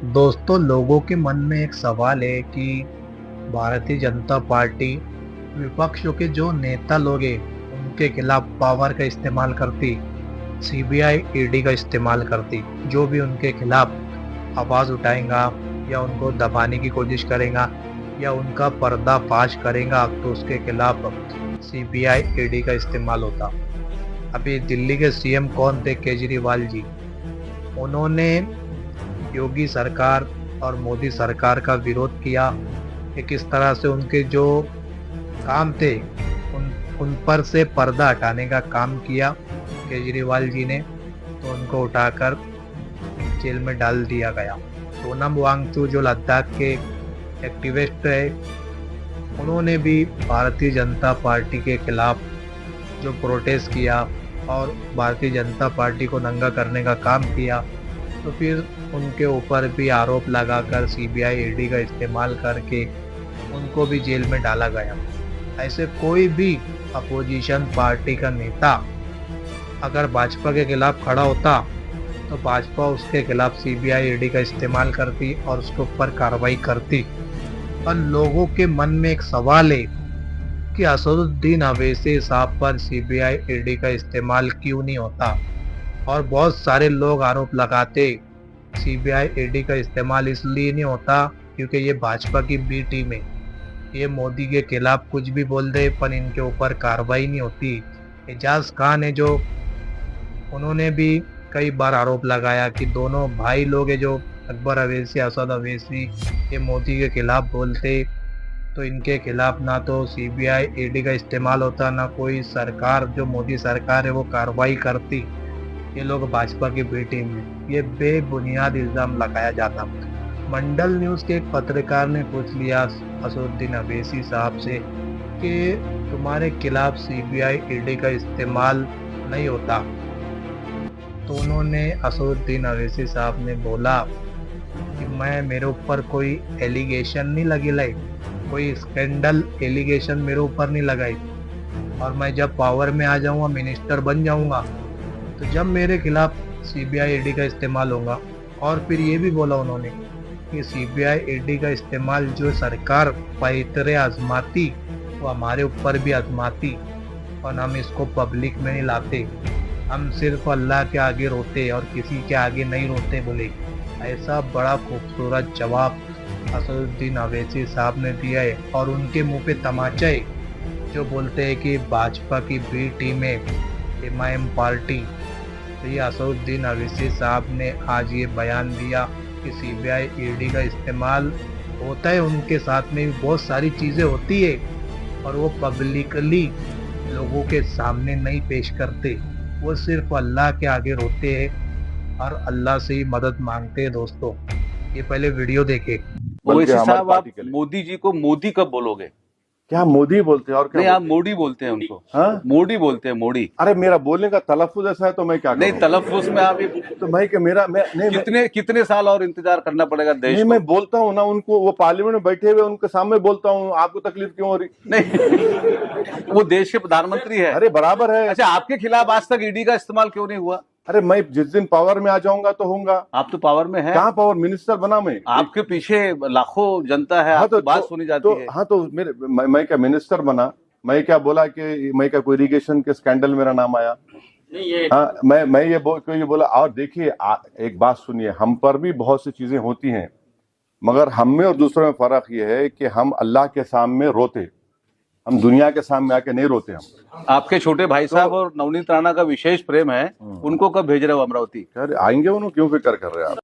दोस्तों, लोगों के मन में एक सवाल है कि भारतीय जनता पार्टी विपक्षों के जो नेता लोग हैं उनके खिलाफ पावर का इस्तेमाल करती, सीबीआई ईडी का इस्तेमाल करती। जो भी उनके खिलाफ आवाज उठाएगा या उनको दबाने की कोशिश करेगा या उनका पर्दाफाश करेगा तो उसके खिलाफ सीबीआई ईडी का इस्तेमाल होता। अभी दिल्ली के सीएम कौन थे? केजरीवाल जी। उन्होंने योगी सरकार और मोदी सरकार का विरोध किया कि किस तरह से उनके जो काम थे उन पर से पर्दा हटाने का काम किया केजरीवाल जी ने, तो उनको उठाकर जेल में डाल दिया गया। सोनम वांगचुक जो लद्दाख के एक्टिविस्ट है, उन्होंने भी भारतीय जनता पार्टी के खिलाफ जो प्रोटेस्ट किया और भारतीय जनता पार्टी को नंगा करने का काम किया, तो फिर उनके ऊपर भी आरोप लगाकर सीबीआई ईडी का इस्तेमाल करके उनको भी जेल में डाला गया। ऐसे कोई भी अपोजिशन पार्टी का नेता अगर भाजपा के खिलाफ खड़ा होता तो भाजपा उसके खिलाफ सीबीआई ईडी का इस्तेमाल करती और उसके ऊपर कार्रवाई करती। पर लोगों के मन में एक सवाल है कि असदुद्दीन अवैसी साहब पर सीबीआई ईडी का इस्तेमाल क्यों नहीं होता। और बहुत सारे लोग आरोप लगाते सीबीआई ईडी का इस्तेमाल इसलिए नहीं होता क्योंकि ये भाजपा की बी टीम है, ये मोदी के खिलाफ कुछ भी बोल दे पर इनके ऊपर कार्रवाई नहीं होती। एजाज खान है जो, उन्होंने भी कई बार आरोप लगाया कि दोनों भाई लोग है जो अकबर अवैसी असद अवैसी, ये मोदी के खिलाफ बोलते तो इनके खिलाफ ना तो सीबीआई ईडी का इस्तेमाल होता, ना कोई सरकार जो मोदी सरकार है वो कार्रवाई करती। ये लोग भाजपा की बी टीम में, ये बेबुनियाद इल्जाम लगाया जाता। मंडल न्यूज के एक पत्रकार ने पूछ लिया असदुद्दीन अवैसी साहब से कि तुम्हारे खिलाफ सीबीआई ईडी का इस्तेमाल नहीं होता, तो उन्होंने असदुद्दीन अवैसी साहब ने बोला कि मेरे ऊपर कोई एलिगेशन नहीं लगी लाई, कोई स्कैंडल एलिगेशन मेरे ऊपर नहीं लगाई, और मैं जब पावर में आ जाऊंगा, मिनिस्टर बन जाऊंगा, तो जब मेरे खिलाफ सीबीआई ईडी का इस्तेमाल होगा। और फिर ये भी बोला उन्होंने कि सीबीआई ईडी का इस्तेमाल जो सरकार पैतरे आजमाती वो हमारे ऊपर भी आजमाती, और हम इसको पब्लिक में नहीं लाते, हम सिर्फ अल्लाह के आगे रोते और किसी के आगे नहीं रोते बोले। ऐसा बड़ा खूबसूरत जवाब असदुद्दीन अवैसी साहब ने दिया है। और उनके मुंह पे तमाचा है जो बोलते हैं कि भाजपा की बी टीम है एमआईएम पार्टी। तो ये असदुद्दीन अवैसी साहब ने आज ये बयान दिया कि सीबीआई ईडी का इस्तेमाल होता है, उनके साथ में भी बहुत सारी चीज़ें होती है और वो पब्लिकली लोगों के सामने नहीं पेश करते, वो सिर्फ अल्लाह के आगे रोते हैं और अल्लाह से ही मदद मांगते हैं। दोस्तों, ये पहले वीडियो देखे। ओवैसी साहब, आप मोदी जी को मोदी कब बोलोगे? क्या मोदी बोलते हैं और क्या? नहीं, आप मोदी बोलते हैं उनको। हाँ? मोदी बोलते हैं, मोदी। अरे मेरा बोलने का तलफ्फुज ऐसा है तो मैं क्या नहीं, करूं? तलफ्फुज में आप तो मैं कि मेरा मैं नहीं कितने साल और इंतजार करना पड़ेगा देश नहीं को? मैं बोलता हूँ ना, उनको वो पार्लियामेंट में बैठे हुए उनके सामने बोलता हूँ, आपको तकलीफ क्यों हो रही? नहीं, वो देश के प्रधानमंत्री है। अरे बराबर है। अच्छा, आपके खिलाफ आज तक ईडी का इस्तेमाल क्यों नहीं हुआ? अरे मैं जिस दिन पावर में आ जाऊंगा तो होऊंगा। आप तो पावर में हैं। कहाँ पावर? मिनिस्टर बना मैं। आपके पीछे लाखों जनता है, हाँ, आपकी बात सुनी जाती है। हाँ तो मैं क्या मिनिस्टर बना? मैं क्या बोला कि मैं क्या कोई इरिगेशन के स्कैंडल मेरा नाम आया? हाँ, मैं ये बोला। और देखिए, एक बात सुनिए, हम पर भी बहुत सी चीजें होती हैं, मगर हम में और दूसरों में फर्क ये है कि हम अल्लाह के सामने रोते, हम दुनिया के सामने आके नहीं रोते। हम आपके छोटे भाई साहब और नवनीत राणा का विशेष प्रेम है, उनको कब भेज रहे हो अमरावती? आएंगे, उन्होंने क्यों फिक्र कर रहे हैं आप?